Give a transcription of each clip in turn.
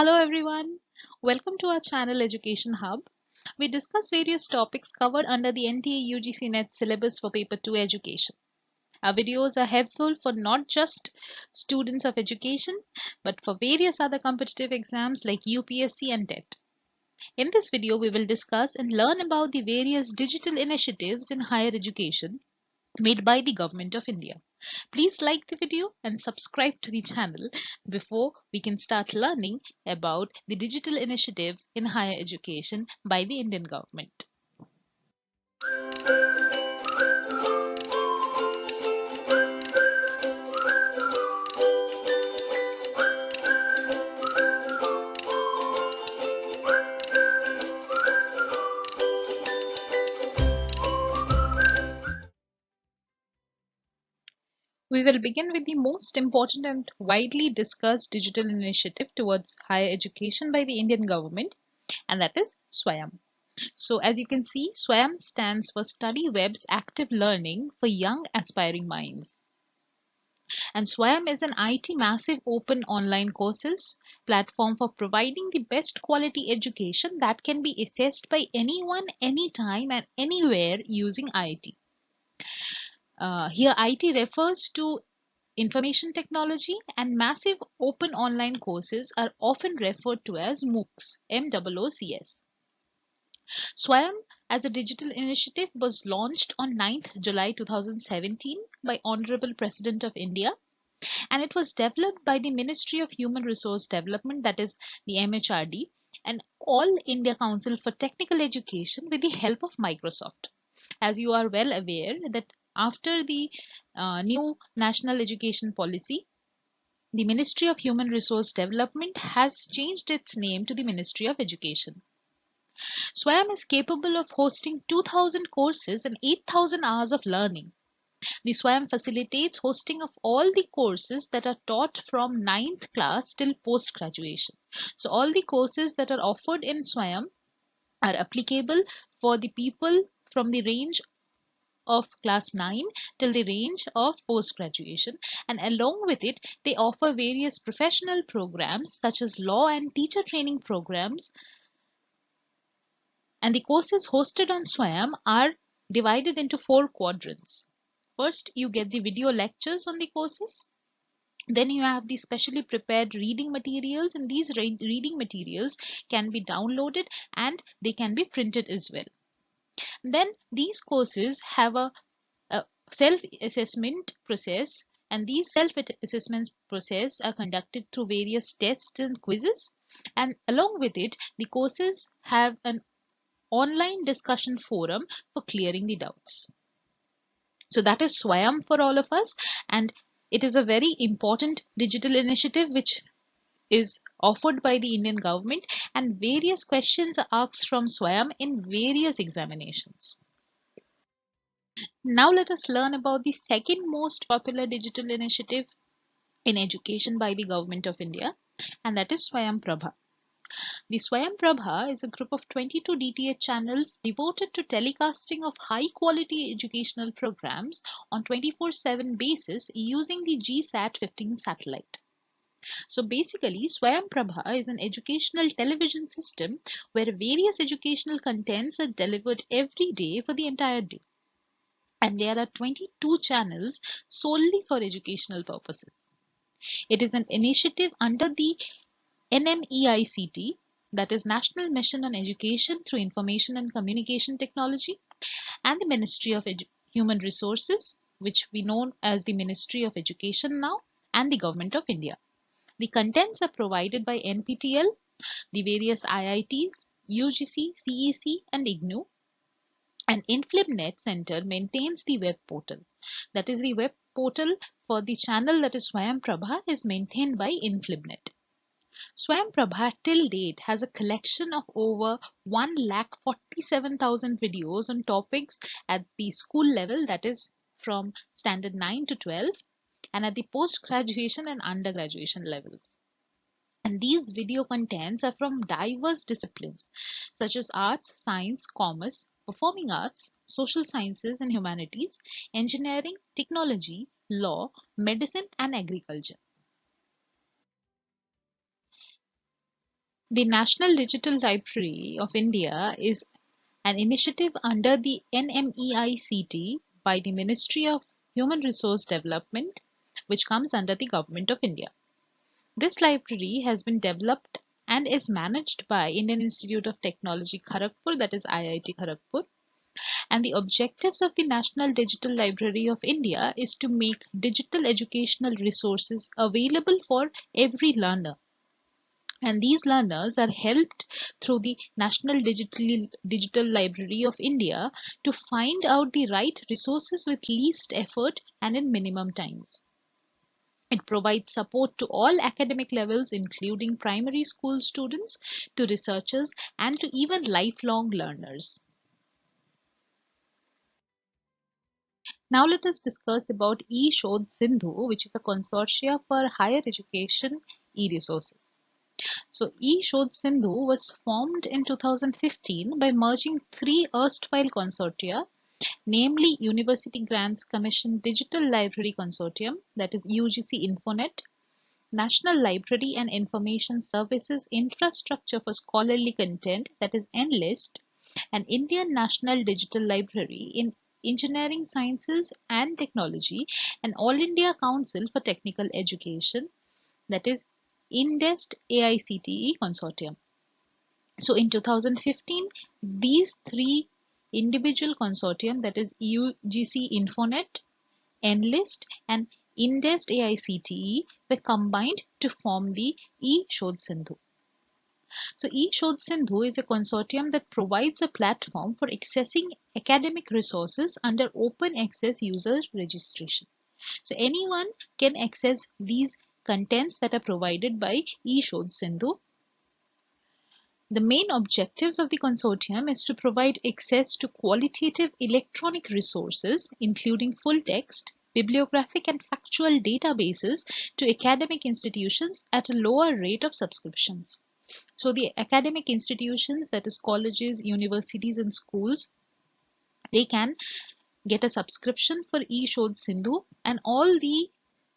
Hello everyone. Welcome to our channel Education Hub. We discuss various topics covered under the NTA UGC NET syllabus for Paper 2 education. Our videos are helpful for not just students of education but for various other competitive exams like UPSC and TET. In this video, we will discuss and learn about the various digital initiatives in higher education made by the Government of India. Please like the video and subscribe to the channel before we can start learning about the digital initiatives in higher education by the Indian government. We will begin with the most important and widely discussed digital initiative towards higher education by the Indian government, and that is SWAYAM. So as you can see, SWAYAM stands for Study Web's Active Learning for Young Aspiring Minds. And SWAYAM is an IT massive open online courses platform for providing the best quality education that can be accessed by anyone, anytime, and anywhere using IT. Here, IT refers to information technology, and massive open online courses are often referred to as MOOCs, MOOCs. SWAYAM as a digital initiative was launched on 9th July 2017 by Honorable President of India, and it was developed by the Ministry of Human Resource Development, that is the MHRD, and All India Council for Technical Education with the help of Microsoft. As you are well aware that after the new national education policy, the Ministry of Human Resource Development has changed its name to the Ministry of Education. SWAYAM is capable of hosting 2,000 courses and 8,000 hours of learning. The SWAYAM facilitates hosting of all the courses that are taught from 9th class till post-graduation. So all the courses that are offered in SWAYAM are applicable for the people from the range of class 9 till the range of post-graduation, and along with it they offer various professional programs such as law and teacher training programs, and the courses hosted on SWAYAM are divided into 4 quadrants. First, you get the video lectures on the courses. Then you have the specially prepared reading materials, and these reading materials can be downloaded and they can be printed as well. Then these courses have a self-assessment process, and these self-assessment process are conducted through various tests and quizzes, and along with it the courses have an online discussion forum for clearing the doubts. So that is SWAYAM for all of us, and it is a very important digital initiative which is offered by the Indian government, and various questions are asked from SWAYAM in various examinations. Now let us learn about the second most popular digital initiative in education by the Government of India, and that is Swayam Prabha. The Swayam Prabha is a group of 22 DTH channels devoted to telecasting of high quality educational programs on 24/7 basis using the GSAT 15 satellite. So basically, Swayam Prabha is an educational television system where various educational contents are delivered every day for the entire day. And there are 22 channels solely for educational purposes. It is an initiative under the NMEICT, that is National Mission on Education through Information and Communication Technology, and the Ministry of Human Resources, which we know as the Ministry of Education now, and the Government of India. The contents are provided by NPTEL, the various IITs, UGC, CEC, and IGNOU, and InflibNet Center maintains the web portal. That is, the web portal for the channel that is Swayam Prabha is maintained by InflibNet. Swayam Prabha till date has a collection of over 1,47,000 videos on topics at the school level, that is from standard 9 to 12, and at the post-graduation and undergraduation levels. And these video contents are from diverse disciplines such as arts, science, commerce, performing arts, social sciences and humanities, engineering, technology, law, medicine, and agriculture. The National Digital Library of India is an initiative under the NMEICT by the Ministry of Human Resource Development, which comes under the Government of India. This library has been developed and is managed by Indian Institute of Technology Kharagpur, that is IIT Kharagpur. And the objectives of the National Digital Library of India is to make digital educational resources available for every learner. And these learners are helped through the National Digital Library of India to find out the right resources with least effort and in minimum times. It provides support to all academic levels, including primary school students, to researchers, and to even lifelong learners. Now let us discuss about eShodh Sindhu, which is a consortia for higher education e-resources. So eShodh Sindhu was formed in 2015 by merging three erstwhile consortia, namely University Grants Commission Digital Library Consortium, that is UGC Infonet, National Library and Information Services Infrastructure for Scholarly Content, that is NLIST, and Indian National Digital Library in Engineering Sciences and Technology, and All India Council for Technical Education, that is INDEST AICTE Consortium. So in 2015, these three individual consortium, that is UGC Infonet, NLIST, and INDEST AICTE, were combined to form the eShodh Sindhu. So eShodh Sindhu is a consortium that provides a platform for accessing academic resources under open access user registration. So anyone can access these contents that are provided by eShodh Sindhu. The main objectives of the consortium is to provide access to qualitative electronic resources, including full text, bibliographic and factual databases to academic institutions at a lower rate of subscriptions. So the academic institutions, that is colleges, universities and schools, they can get a subscription for eShodh Sindhu, and all the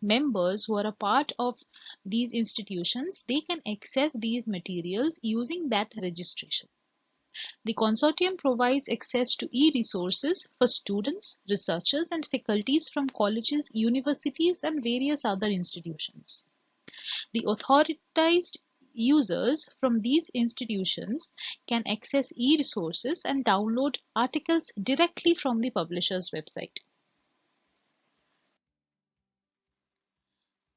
members who are a part of these institutions, they can access these materials using that registration. The consortium provides access to e-resources for students, researchers and faculties from colleges, universities and various other institutions. The authorized users from these institutions can access e-resources and download articles directly from the publisher's website.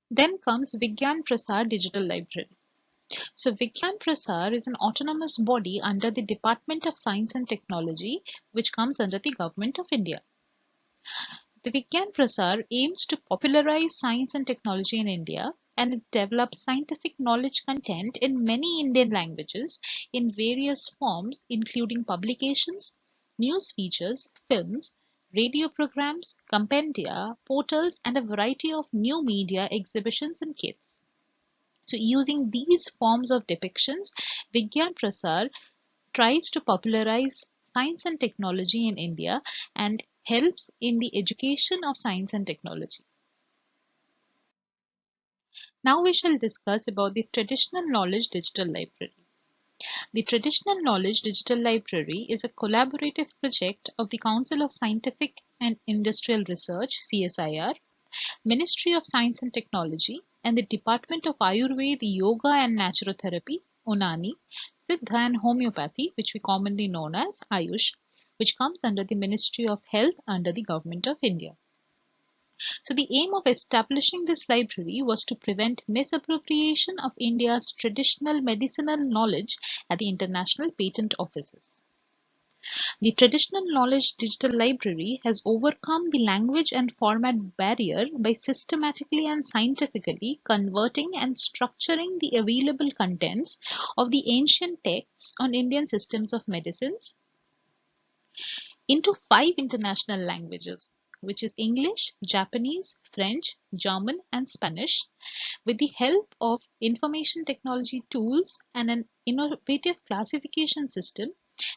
Then comes Vigyan Prasar Digital Library. So Vigyan Prasar is an autonomous body under the Department of Science and Technology, which comes under the Government of India. The Vigyan Prasar aims to popularize science and technology in India, and it develops scientific knowledge content in many Indian languages in various forms, including publications, news features, films, radio programs, compendia, portals, and a variety of new media exhibitions and kits. So using these forms of depictions, Vigyan Prasar tries to popularize science and technology in India and helps in the education of science and technology. Now we shall discuss about the Traditional Knowledge Digital Library. The Traditional Knowledge Digital Library is a collaborative project of the Council of Scientific and Industrial Research (CSIR), Ministry of Science and Technology, and the Department of Ayurveda, Yoga and Naturotherapy (UNANI), Siddha and Homeopathy, which we commonly known as Ayush, which comes under the Ministry of Health under the Government of India. So the aim of establishing this library was to prevent misappropriation of India's traditional medicinal knowledge at the international patent offices. The Traditional Knowledge Digital Library has overcome the language and format barrier by systematically and scientifically converting and structuring the available contents of the ancient texts on Indian systems of medicines into five international languages, which is English, Japanese, French, German, and Spanish, with the help of information technology tools and an innovative classification system.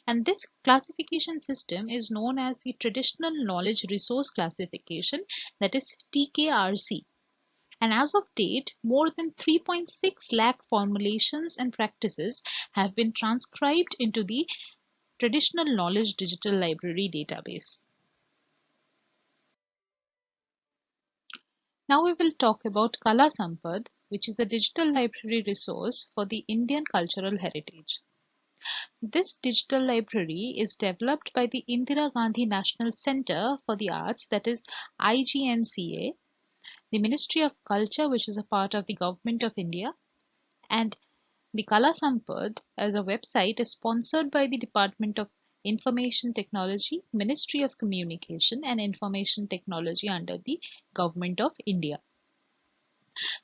And this classification system is known as the Traditional Knowledge Resource Classification, that is TKRC. And as of date, more than 3.6 lakh formulations and practices have been transcribed into the Traditional Knowledge Digital Library database. Now we will talk about Kala Sampad, which is a digital library resource for the Indian cultural heritage. This digital library is developed by the Indira Gandhi National Centre for the Arts, that is IGNCA, the Ministry of Culture, which is a part of the Government of India, and the Kala Sampad as a website is sponsored by the Department of Information Technology, Ministry of Communication and Information Technology under the Government of India.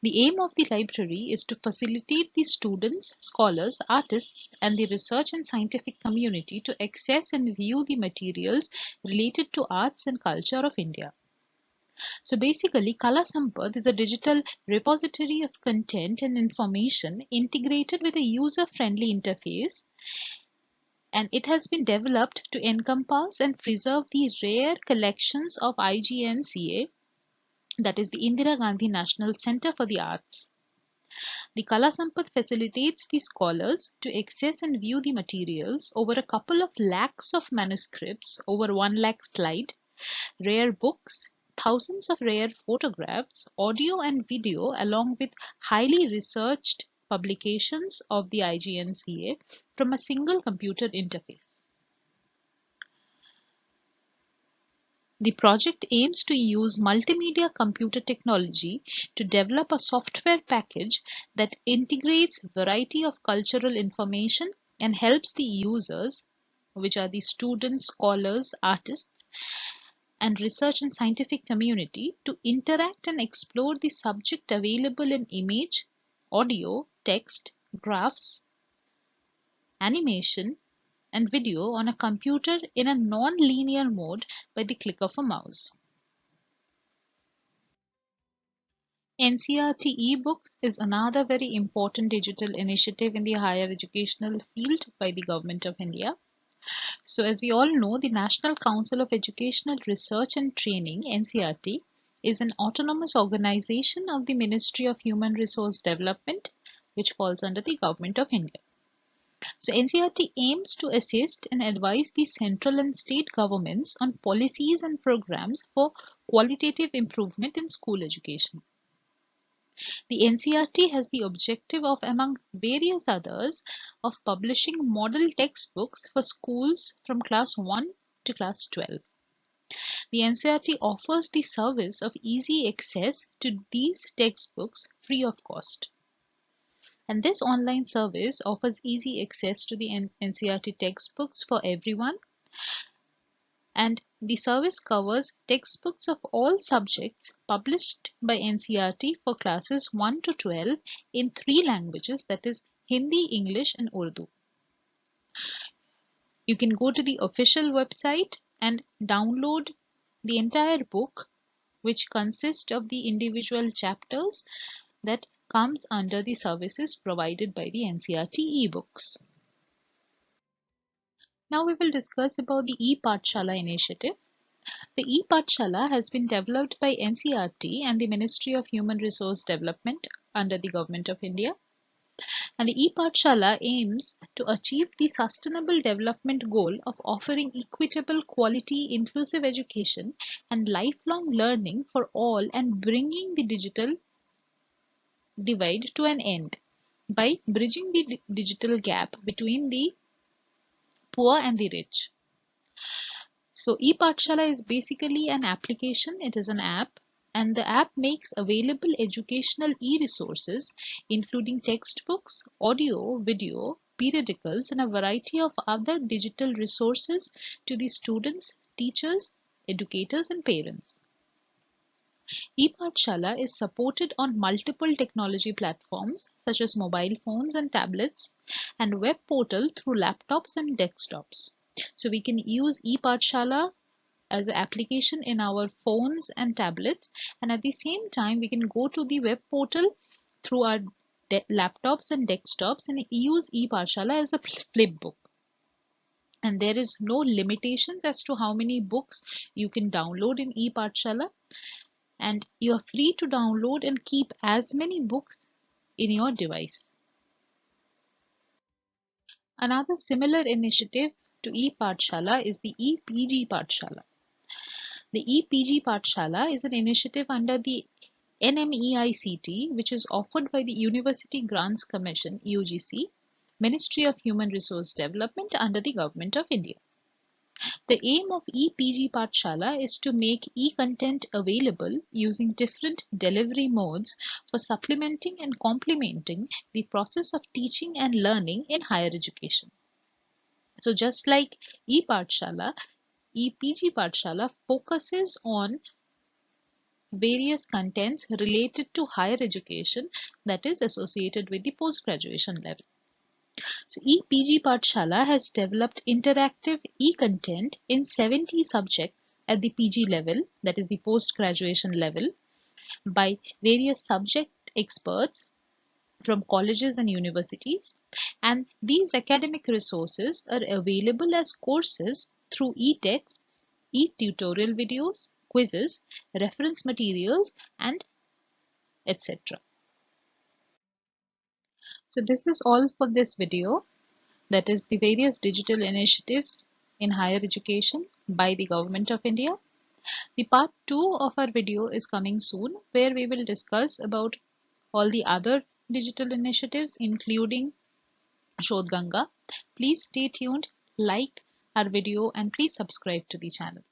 The aim of the library is to facilitate the students, scholars, artists, and the research and scientific community to access and view the materials related to arts and culture of India. So basically, Kala Sampad is a digital repository of content and information integrated with a user-friendly interface, and it has been developed to encompass and preserve the rare collections of IGNCA, that is the Indira Gandhi National Centre for the Arts. The Kala Sampad facilitates the scholars to access and view the materials over a couple of lakhs of manuscripts, over 1 lakh slide, rare books, thousands of rare photographs, audio and video, along with highly researched publications of the IGNCA from a single computer interface. The project aims to use multimedia computer technology to develop a software package that integrates a variety of cultural information and helps the users, which are the students, scholars, artists, and research and scientific community, to interact and explore the subject available in image, audio, text, graphs, animation, and video on a computer in a non-linear mode by the click of a mouse. NCERT e-books is another very important digital initiative in the higher educational field by the Government of India. So as we all know, the National Council of Educational Research and Training, NCERT, is an autonomous organization of the Ministry of Human Resource Development, which falls under the Government of India. So NCERT aims to assist and advise the central and state governments on policies and programs for qualitative improvement in school education. The NCERT has the objective of, among various others, of publishing model textbooks for schools from class 1 to class 12. The NCERT offers the service of easy access to these textbooks free of cost. And this online service offers easy access to the NCERT textbooks for everyone, and the service covers textbooks of all subjects published by NCERT for classes 1 to 12 in 3 languages, that is Hindi, English and Urdu. You can go to the official website and download the entire book, which consists of the individual chapters that comes under the services provided by the NCERT e-books. Now we will discuss about the e-Pathshala initiative. The e-Pathshala has been developed by NCERT and the Ministry of Human Resource Development under the Government of India. And the e-Pathshala aims to achieve the sustainable development goal of offering equitable, quality, inclusive education and lifelong learning for all, and bringing the digital divide to an end by bridging the digital gap between the poor and the rich. So ePathshala is basically an application, it is an app, and the app makes available educational e-resources including textbooks, audio, video, periodicals and a variety of other digital resources to the students, teachers, educators and parents. ePathshala is supported on multiple technology platforms such as mobile phones and tablets, and web portal through laptops and desktops. So we can use ePathshala as an application in our phones and tablets, and at the same time we can go to the web portal through our laptops and desktops and use ePathshala as a flipbook. And there is no limitations as to how many books you can download in ePathshala. and you are free to download and keep as many books in your device. Another similar initiative to ePathshala is the ePG Pathshala. The ePG Pathshala is an initiative under the NMEICT, which is offered by the University Grants Commission (UGC), Ministry of Human Resource Development under the Government of India. The aim of ePG Pathshala is to make e-content available using different delivery modes for supplementing and complementing the process of teaching and learning in higher education. So just like ePathshala, ePG Pathshala focuses on various contents related to higher education that is associated with the post-graduation level. So ePG Pathshala has developed interactive e-content in 70 subjects at the PG level, that is the post-graduation level, by various subject experts from colleges and universities, and these academic resources are available as courses through e-texts, e-tutorial videos, quizzes, reference materials, and etc. So this is all for this video, that is the various digital initiatives in higher education by the Government of India. The part 2 of our video is coming soon, where we will discuss about all the other digital initiatives including Shodh Ganga. Please stay tuned, like our video, and please subscribe to the channel.